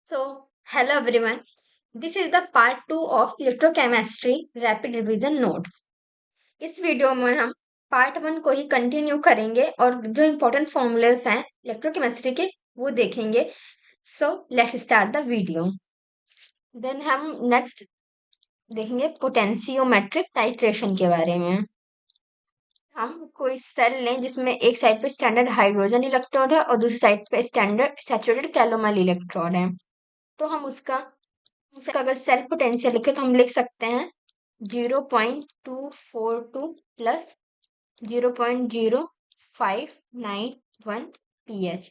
Hello everyone. This is the part 2 of electrochemistry rapid revision notes. इस video में हम part 1 को ही continue करेंगे और जो इम्पोर्टेंट फॉर्मूलाज हैं इलेक्ट्रोकेमिस्ट्री के वो देखेंगे. Let's start the video. Then हम नेक्स्ट देखेंगे पोटेंशियोमेट्रिक टाइट्रेशन के बारे में. हम कोई सेल लें जिसमें एक साइड पे स्टैंडर्ड हाइड्रोजन इलेक्ट्रोड है और दूसरी साइड पे स्टैंडर्ड सैचुरेटेड कैलोमाइल इलेक्ट्रोड है. तो हम उसका अगर सेल पोटेंशियल लिखे तो हम लिख सकते हैं 0.242 प्लस 0.0591 pH.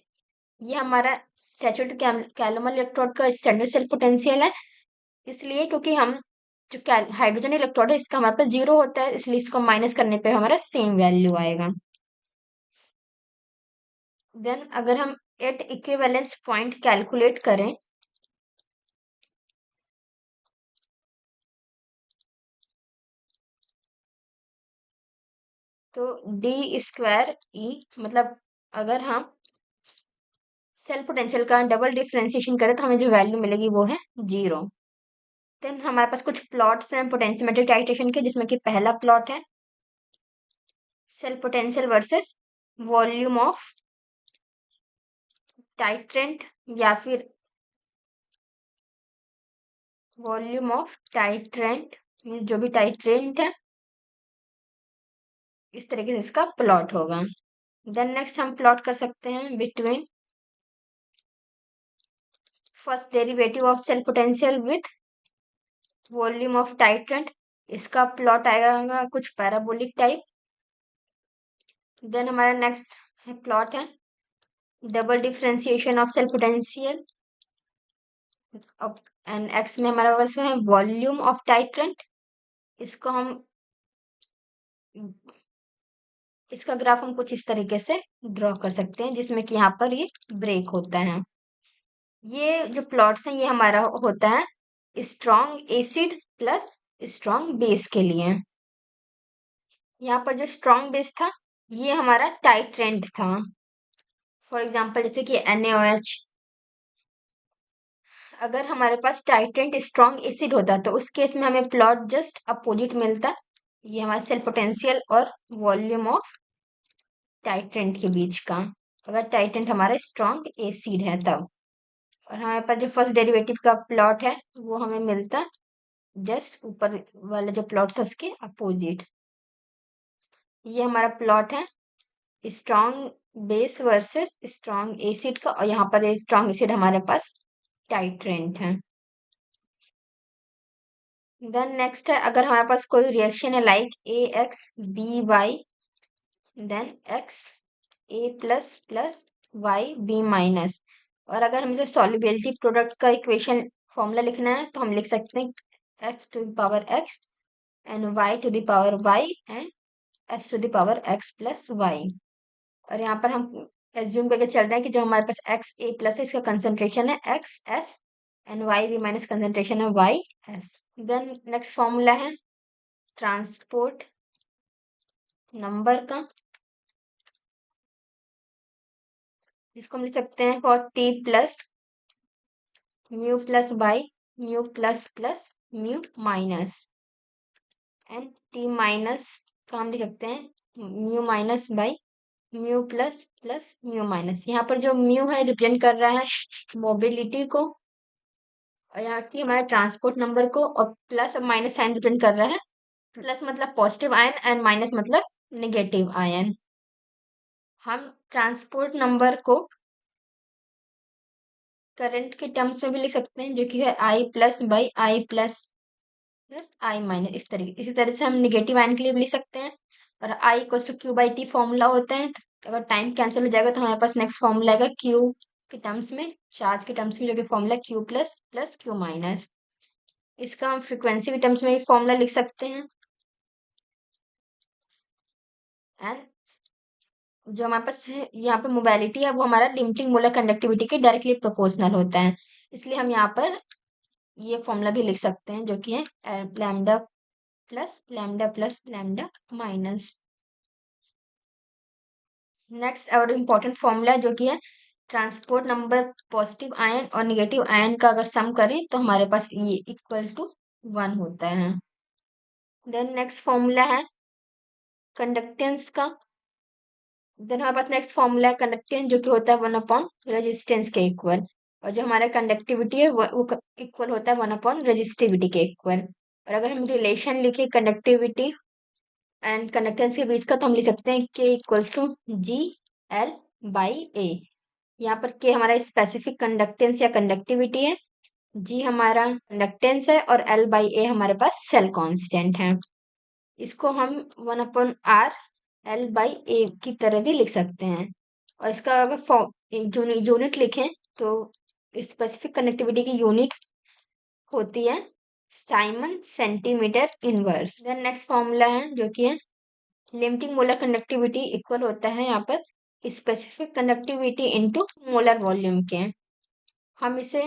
ये हमारा सैचुरेटेड कैलोमल इलेक्ट्रोड का स्टैंडर्ड सेल पोटेंशियल है. इसलिए क्योंकि हम जो हाइड्रोजन इलेक्ट्रोड है इसका हमारे पास 0 होता है, इसलिए इसको माइनस करने पे हमारा सेम वैल्यू आएगा. देन अगर हम एट इक्विवेलेंस पॉइंट कैलकुलेट करें तो डी स्क्वायर ई मतलब अगर हम सेल पोटेंशियल का डबल डिफरेंशिएशन करें तो हमें जो वैल्यू मिलेगी वो है 0. देन हमारे पास कुछ प्लॉट्स हैं पोटेंशियोमेट्रिक टाइट्रेशन के, जिसमें कि पहला प्लॉट है cell potential versus volume of titrant या फिर वॉल्यूम ऑफ टाइट्रेंट मीन्स जो भी टाइट्रेंट है इस तरीके से इसका प्लॉट होगा. देन नेक्स्ट हम प्लॉट कर सकते हैं between first derivative of cell potential with volume of titrant. इसका प्लॉट आएगा कुछ पैराबोलिक टाइप. देन हमारा नेक्स्ट प्लॉट है double differentiation of cell potential and X में हमारा पास है वॉल्यूम ऑफ टाइट्रेंट. इसको हम इसका ग्राफ हम कुछ इस तरीके से ड्रॉ कर सकते हैं जिसमें कि यहाँ पर ये ब्रेक होता है. ये जो प्लॉट्स हैं ये हमारा होता है strong acid plus strong base के लिए. यहाँ पर जो स्ट्रॉन्ग बेस था ये हमारा टाइट्रेंट था. फॉर एग्जाम्पल जैसे कि NaOH. अगर हमारे पास टाइट्रेंट स्ट्रॉन्ग एसिड होता तो उस केस में हमें प्लॉट जस्ट अपोजिट मिलता. ये हमारा सेल पोटेंशियल और वॉल्यूम ऑफ टाइट्रेंट के बीच का, अगर टाइट्रेंट हमारा स्ट्रॉन्ग एसिड है तब. और हमारे पास जो फर्स्ट डेरिवेटिव का प्लॉट है वो हमें मिलता जस्ट ऊपर वाला जो प्लॉट था उसके अपोजिट. ये हमारा प्लॉट है strong base versus strong acid का, और यहाँ पर स्ट्रॉन्ग एसिड हमारे पास टाइट्रेंट है. देन नेक्स्ट है अगर हमारे पास कोई रिएक्शन है लाइक AX/BY देन XA++YB-, और अगर हम इसे सॉल्युबिलिटी प्रोडक्ट का इक्वेशन फॉर्मूला लिखना है तो हम लिख सकते हैं x⁴x and y⁴y and s⁴x+y. और यहाँ पर हम एज्यूम करके चल रहे हैं कि जो हमारे पास XA+ है इसका कंसंट्रेशन है XS एंड YB- कंसंट्रेशन है YS. देन नेक्स्ट फॉर्मूला है ट्रांसपोर्ट नंबर का, जिसको हम लिख सकते हैं for T plus mu plus by mu plus plus mu minus, and T minus का हम लिख सकते हैं mu minus by mu plus plus mu minus. यहाँ पर जो म्यू है रिप्रेजेंट कर रहा है मोबिलिटी को, और यहाँ की हमारे ट्रांसपोर्ट नंबर को, और प्लस और माइनस साइन रिप्रेजेंट कर रहा है. प्लस मतलब पॉजिटिव आयन एंड माइनस मतलब नेगेटिव आयन. हम ट्रांसपोर्ट नंबर को करंट के टर्म्स में भी लिख सकते हैं जो कि है I+/I++I-, इसी तरह से हम नेगेटिव आयन के लिए भी लिख सकते हैं. और I = Q/T फॉर्मूला होता है. तो अगर टाइम कैंसिल हो जाएगा तो हमारे पास नेक्स्ट फॉर्मूला आएगा Q के टर्म्स में, चार्ज के टर्म्स में, जो कि फॉर्मूला Q++Q-. इसका हम फ्रिक्वेंसी के टर्म्स में एक फॉर्मूला लिख सकते हैं. एंड जो हमारे पास यहाँ पे मोबाइलिटी है वो हमारा लिमिटिंग मोलर कंडक्टिविटी के डायरेक्टली प्रोपोर्शनल होता है. इसलिए हम यहाँ पर ये फॉर्मूला भी लिख सकते हैं जो कि है lambda plus lambda plus lambda minus. Next और इम्पोर्टेंट फॉर्मूला जो कि है ट्रांसपोर्ट नंबर पॉजिटिव आयन और नेगेटिव आयन का अगर सम करें तो हमारे पास ये इक्वल टू 1 होता है। देन नेक्स्ट फॉर्मूला है कंडक्टेंस का। देन हमारे पास नेक्स्ट फॉर्मूला है कंडक्टेंस, जो कि होता है 1 अपॉन रेजिस्टेंस के इक्वल, और जो हमारा कंडक्टिविटी है वो इक्वल होता है 1 अपॉन रेजिस्टिविटी के इक्वल। और अगर हम रिलेशन लिखे कंडक्टिविटी एंड कंडक्टेंस के बीच का, तो हम लिख सकते हैं K equals to G L by A. यहाँ पर के हमारा स्पेसिफिक कंडक्टेंस या कंडक्टिविटी है, जी हमारा कंडक्टेंस है, और एल बाई ए हमारे पास सेल कांस्टेंट है। इसको हम 1/r एल बाई ए की तरह भी लिख सकते हैं। और इसका अगर यूनिट लिखें तो स्पेसिफिक कनेक्टिविटी की यूनिट होती है siemens centimetre inverse. Then next formula है जो कि है लिमिटिंग मोलर कंडक्टिविटी इक्वल होता है यहाँ पर specific conductivity into molar volume के। हम इसे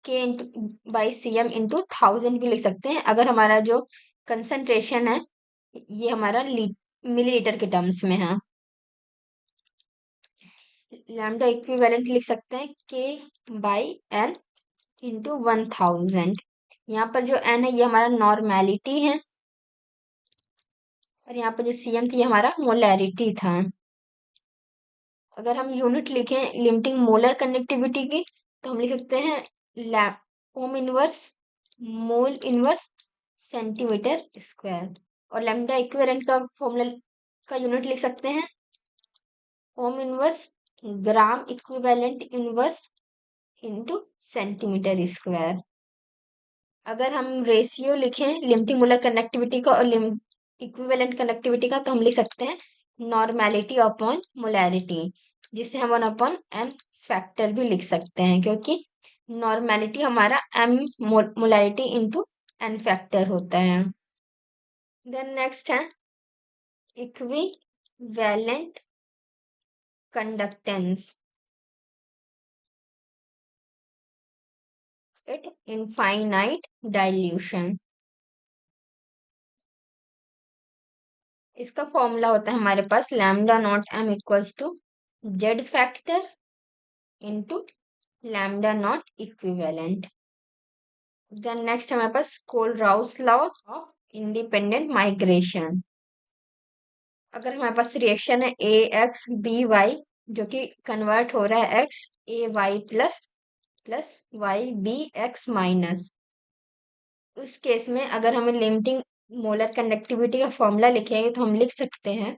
K into by C M into 1000 भी लिख सकते हैं अगर हमारा जो कंसंट्रेशन है ये हमारा मिलीलीटर के टर्म्स में है। लैम्डा इक्विवेलेंट लिख सकते हैं के बाई एन इंटू 1000। यहाँ पर जो एन है ये हमारा नॉर्मेलिटी है, और यहाँ पर जो सी एम थी ये हमारा मोलैरिटी था। अगर हम यूनिट लिखें लिमिटिंग मोलर कंडक्टिविटी की, तो हम लिख सकते हैं ohm inverse mole inverse centimetre square. और लैम्डा इक्विवेलेंट का फॉर्मूला का यूनिट लिख सकते हैं ohm inverse gram equivalent inverse into centimetre square. अगर हम रेशियो लिखें लिमिटिंग मोलर कंडक्टिविटी का और इक्विवेलेंट कंडक्टिविटी का, तो हम लिख सकते हैं नॉर्मेलिटी अपॉन मोलैरिटी, जिसे हम 1/n फैक्टर भी लिख सकते हैं, क्योंकि नॉर्मेलिटी हमारा m molarity into n factor होता है। देन नेक्स्ट है equivalent conductance at infinite dilution. इसका फॉर्मूला होता है हमारे पास lambda naught m equals to Z factor into lambda naught equivalent. Then next हमारे पास Kohlrausch law of independent migration. अगर हमारे पास रिएक्शन है ए एक्स बी वाई, जो कि कन्वर्ट हो रहा है X A Y plus plus Y B X minus, उस केस में अगर हमें लिमिटिंग मोलर कंडक्टिविटी का फॉर्मूला लिखेंगे तो हम लिख सकते हैं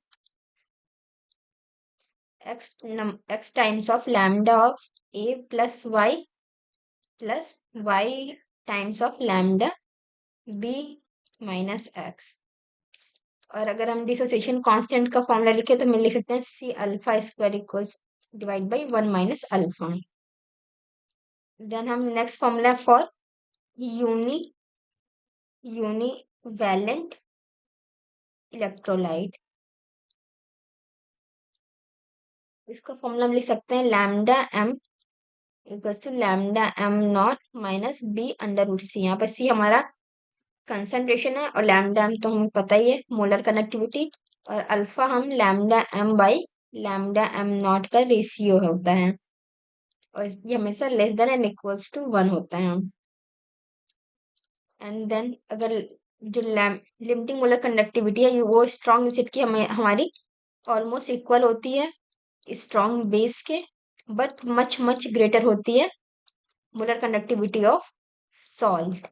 x times of lambda of A plus Y times of lambda B minus X. और अगर हम डिसोसिएशन कांस्टेंट का फॉर्मूला लिखे तो हम लिख सकते हैं C alpha square equals divide by 1 minus alpha. Then हम next formula for univalent electrolyte, इसका फॉर्मूला हम लिख सकते हैं lambda M equals to lambda M naught minus B under root C. यहाँ पर सी हमारा कंसंट्रेशन है और लैम्डा एम तो हमें पता ही है मोलर कनेक्टिविटी, और अल्फा हम lambda M by lambda M not का रेशियो होता है, और ये हमेशा less than and equals to 1 होता है। एंड देन अगर जो लिमिटिंग मोलर कंडक्टिविटी है वो स्ट्रॉन्ग एसिड की हमारी ऑलमोस्ट इक्वल होती है स्ट्रॉन्ग बेस के, बट मच मच ग्रेटर होती है molar conductivity of salt,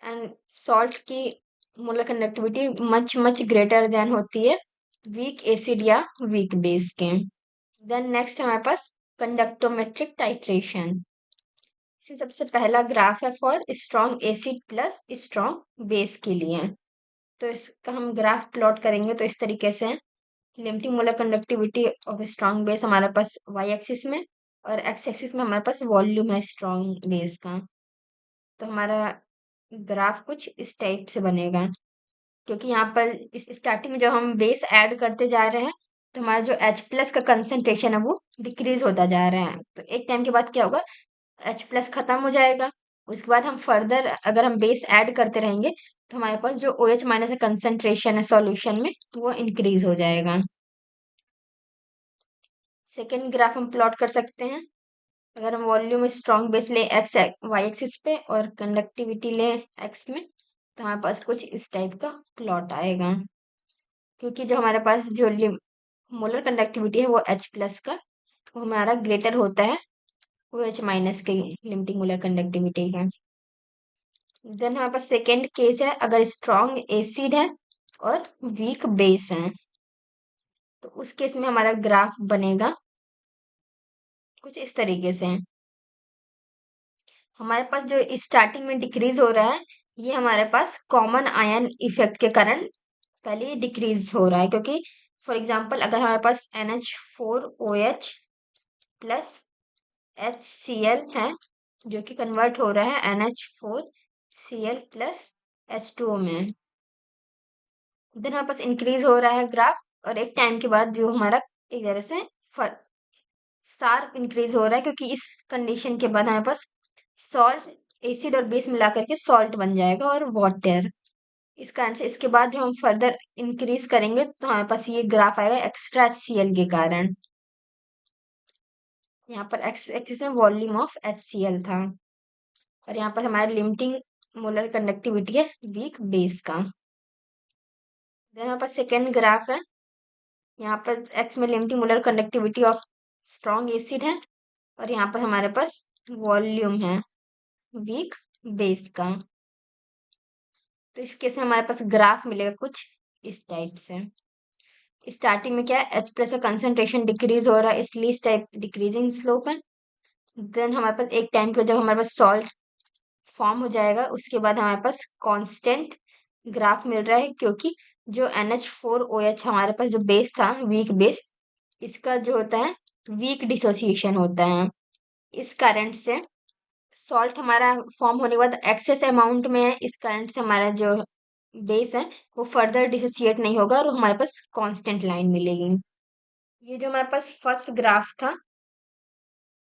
and salt की molar conductivity much much greater than होती है वीक एसिड या वीक बेस के। देन नेक्स्ट हमारे पास कंडक्टोमेट्रिक टाइट्रेशन। इसमें सबसे पहला ग्राफ है for strong acid plus strong base के लिए, तो इसका हम ग्राफ प्लॉट करेंगे तो इस तरीके से limiting molar conductivity of strong base हमारे पास वाई एक्सिस में, और एक्स एक्सिस में हमारे पास वॉल्यूम है स्ट्रॉन्ग बेस का। तो हमारा ग्राफ कुछ इस टाइप से बनेगा, क्योंकि यहाँ पर इस स्टार्टिंग में जब हम बेस ऐड करते जा रहे हैं तो हमारा जो H प्लस का कंसंट्रेशन है वो डिक्रीज होता जा रहा है, तो एक टाइम के बाद क्या होगा H प्लस खत्म हो जाएगा। उसके बाद हम फर्दर अगर हम बेस ऐड करते रहेंगे तो हमारे पास जो OH माइनस का कंसंट्रेशन है सॉल्यूशन में वो इंक्रीज हो जाएगा। सेकेंड ग्राफ हम प्लॉट कर सकते हैं। अगर हम वॉल्यूम स्ट्रॉन्ग बेस लें एक्स वाई एक्सिस पे और कंडक्टिविटी लें एक्स में, तो हमारे पास कुछ इस टाइप का प्लॉट आएगा। क्योंकि जो हमारे पास जो मोलर कंडक्टिविटी है वो H प्लस का वो हमारा ग्रेटर होता है वो H माइनस के लिमिटिंग मोलर कंडक्टिविटी का। देन हमारे पास सेकेंड केस है, अगर स्ट्रॉन्ग एसिड है और वीक बेस है, तो उस केस में हमारा ग्राफ बनेगा कुछ इस तरीके से। हमारे पास जो स्टार्टिंग में डिक्रीज हो रहा है, ये हमारे पास कॉमन आयन इफेक्ट के कारण पहले डिक्रीज हो रहा है। क्योंकि फॉर एग्जांपल अगर हमारे पास NH4OH प्लस HCl है, जो कि कन्वर्ट हो रहा है NH4Cl प्लस H2O में, देन हमारे पास इंक्रीज हो रहा है ग्राफ, और एक टाइम के बाद जो हमारा एक तरह से शार्प इंक्रीज हो रहा है, क्योंकि इस कंडीशन के बाद हमारे पास सॉल्ट एसिड और बेस मिला करके सॉल्ट बन जाएगा और वाटर। इस कारण से इसके बाद जो हम फर्दर इंक्रीज करेंगे तो हमारे पास ये ग्राफ आएगा एक्स्ट्रा HCl के कारण। यहाँ पर एक्स एक्सिस में वॉल्यूम ऑफ HCl था, और यहाँ पर हमारे लिमिटिंग मोलर कंडक्टिविटी है वीक बेस का। देन हमारे पास सेकेंड ग्राफ है, यहाँ पर एक्स में limiting molar conductivity of strong acid है, और यहाँ पर हमारे पास वॉल्यूम है वीक बेस का। तो इस केस में हमारे पास ग्राफ मिलेगा कुछ इस टाइप से। स्टार्टिंग में क्या है, H प्लस का कंसंट्रेशन डिक्रीज हो रहा है, इसलिए इस टाइप डिक्रीजिंग स्लोप है। देन हमारे पास एक टाइम पे जब हमारे पास सॉल्ट फॉर्म हो जाएगा, उसके बाद हमारे पास कांस्टेंट ग्राफ मिल रहा है, क्योंकि जो NH4OH हमारे पास जो बेस था वीक बेस, इसका जो होता है वीक डिसोसिएशन होता है। इस कारण से सॉल्ट हमारा फॉर्म होने के बाद एक्सेस अमाउंट में है, इस कारण से हमारा जो बेस है वो फर्दर डिसोसिएट नहीं होगा और हमारे पास कांस्टेंट लाइन मिलेगी। ये जो हमारे पास फर्स्ट ग्राफ था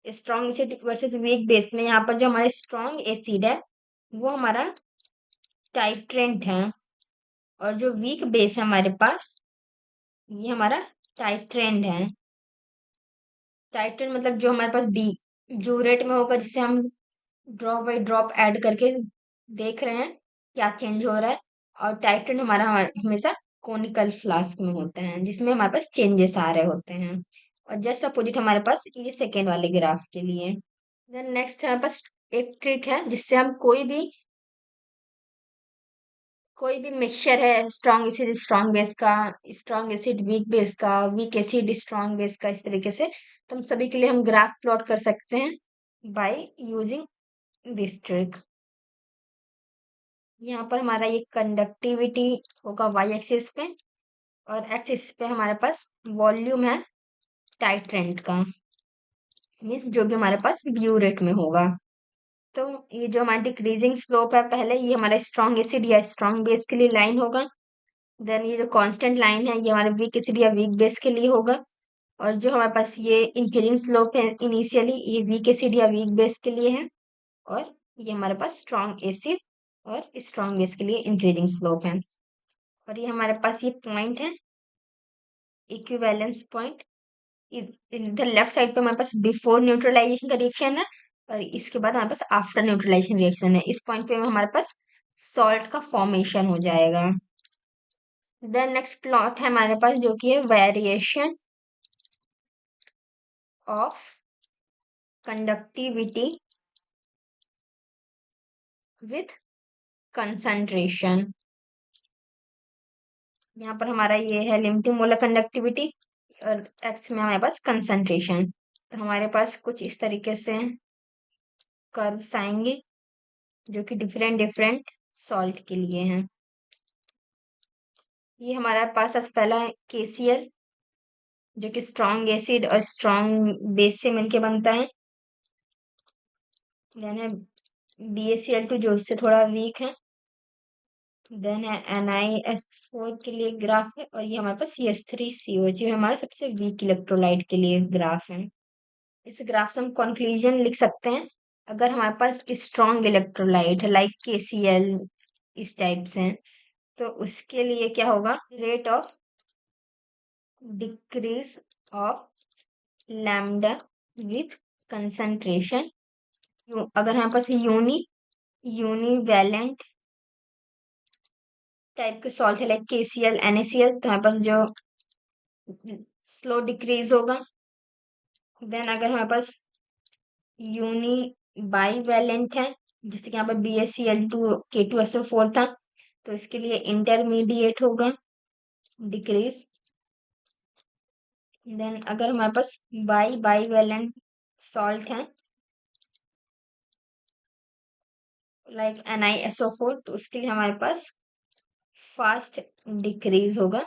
strong acid versus weak base में, यहाँ पर जो हमारा स्ट्रॉन्ग एसिड है वो हमारा टाइट्रेंट है, और जो वीक बेस है हमारे पास ये हमारा टाइट्रेंड है। टाइट्रेंड मतलब जो हमारे पास ब्यूरेट में होगा, जिससे हम ड्रॉप बाई ड्रॉप ऐड करके देख रहे हैं क्या चेंज हो रहा है। और टाइट्रेंड हमेशा कोनिकल फ्लास्क में होता है, जिसमें हमारे पास चेंजेस आ रहे होते हैं। और जस्ट अपोजिट हमारे पास ये सेकेंड वाले ग्राफ के लिए। देन नेक्स्ट हमारे पास एक ट्रिक है, जिससे हम कोई भी मिक्सचर है, स्ट्रॉन्ग एसिड स्ट्रॉन्ग बेस का, स्ट्रॉन्ग एसिड वीक बेस का, वीक एसिड स्ट्रॉन्ग बेस का, इस तरीके से तो हम सभी के लिए हम ग्राफ प्लॉट कर सकते हैं बाय यूजिंग दिस ट्रिक। यहाँ पर हमारा ये कंडक्टिविटी होगा वाई एक्सिस पे, और एक्सिस पे हमारे पास वॉल्यूम है टाइट्रेंट का, मीन्स जो भी हमारे पास ब्यूरेट में होगा। तो ये जो हमारा डिक्रीजिंग स्लोप है, पहले ये हमारा स्ट्रॉन्ग एसिड या स्ट्रॉन्ग बेस के लिए लाइन होगा। देन ये जो कांस्टेंट लाइन है ये हमारे वीक एसिड या वीक बेस के लिए होगा। और जो हमारे पास ये इंक्रीजिंग स्लोप है इनिशियली, ये वीक एसिड या वीक बेस के लिए है, और ये हमारे पास स्ट्रॉन्ग एसिड और स्ट्रॉन्ग बेस के लिए इंक्रीजिंग स्लोप है। और ये हमारे पास ये पॉइंट है इक्विवेलेंस पॉइंट। इधर लेफ्ट साइड पे हमारे पास बिफोर न्यूट्रलाइजेशन का रिएक्शन है, और इसके बाद हमारे पास आफ्टर न्यूट्रलाइजेशन रिएक्शन है। इस पॉइंट पे हमारे पास सॉल्ट का फॉर्मेशन हो जाएगा। देन नेक्स्ट प्लॉट है हमारे पास जो कि है variation of conductivity with concentration. यहाँ पर हमारा ये है लिमिटिंग मोलर कंडक्टिविटी, और एक्स में हमारे पास कंसंट्रेशन। तो हमारे पास कुछ इस तरीके से कर्व्स आएंगे जो कि डिफरेंट डिफरेंट सॉल्ट के लिए हैं। ये हमारे पास पहला है KCl, जो कि स्ट्रॉन्ग एसिड और स्ट्रॉन्ग बेस से मिलके बनता है। देन है BaCl2 जो इससे थोड़ा वीक है। देन है NiS4 के लिए ग्राफ है, और ये हमारे पास CH3CO जो हमारा सबसे वीक इलेक्ट्रोलाइट के लिए ग्राफ है। इस ग्राफ से हम कंक्लूजन लिख सकते हैं, अगर हमारे पास स्ट्रॉन्ग इलेक्ट्रोलाइट है लाइक KCl इस टाइप से, तो उसके लिए क्या होगा, rate of decrease of lambda with concentration, अगर हमारे पास यूनिवैलेंट टाइप के सॉल्ट है लाइक KCl NaCl, तो हमारे पास जो स्लो डिक्रीज होगा। देन अगर हमारे पास यूनी बाईवैलेंट है, जैसे कि यहाँ पर BaCl2K2SO4 था, तो इसके लिए इंटरमीडिएट होगा, डिक्रीज। देन अगर हमारे पास बाईवैलेंट सॉल्ट है लाइक NiSO4, तो उसके लिए हमारे पास फास्ट डिक्रीज होगा,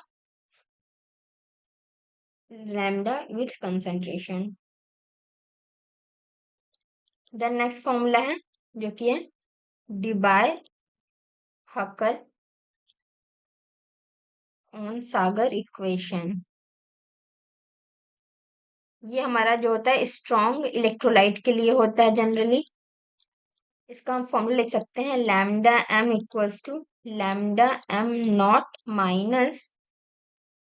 lambda with concentration. Then next formula है जो कि है डिबाय हकर ऑन सागर इक्वेशन। ये हमारा जो होता है स्ट्रॉन्ग इलेक्ट्रोलाइट के लिए होता है जनरली। इसका हम फॉर्मूला लिख सकते हैं lambda M equals to lambda M naught minus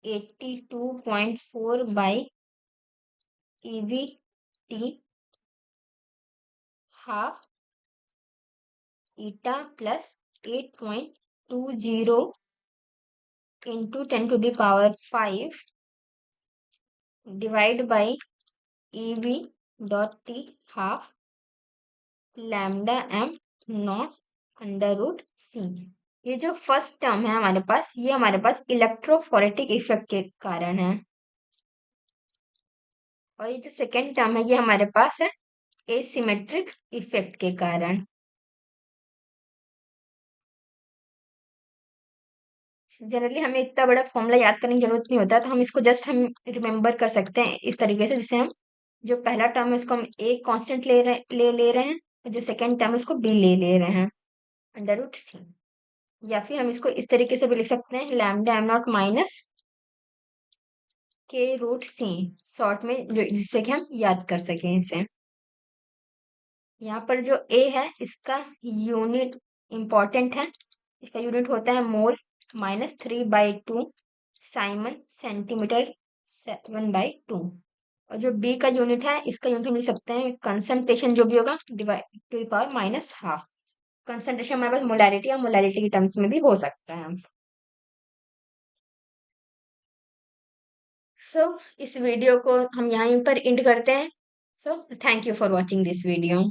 82.4 by EV T half eta plus 8.20 into 10 to the power 5 divide by EV dot T half lambda M naught under root C. ये जो first term है हमारे पास, ये हमारे पास electrophoretic effect के कारण है, और ये जो सेकेंड टर्म है ये हमारे पास है एसिमेट्रिक इफेक्ट के कारण। जनरली हमें इतना बड़ा फॉर्मूला याद करने की जरूरत नहीं होता, तो हम इसको जस्ट हम रिमेम्बर कर सकते हैं इस तरीके से, जिससे हम जो पहला टर्म है उसको हम ए कांस्टेंट ले रहे हैं, और जो सेकेंड टर्म है उसको बी ले रहे हैं अंडर रूट सी। या फिर हम इसको इस तरीके से भी लिख सकते हैं लैम्डा एम नॉट माइनस के रूट सी, शॉर्ट में, जो जिससे कि हम याद कर सकें इसे। यहाँ पर जो ए है इसका यूनिट इंपॉर्टेंट है, इसका यूनिट होता है मोल -3/2 साइमन सेंटीमीटर 7/2। और जो बी का यूनिट है इसका यूनिट हम लिख सकते हैं कंसंट्रेशन, जो भी होगा divide two the power -12। Concentration हमारे पास मोलैरिटी और मोलैरिटी की टर्म्स में भी हो सकता है। सो इस वीडियो को हम यहीं पर एंड करते हैं। So thank you for watching this video.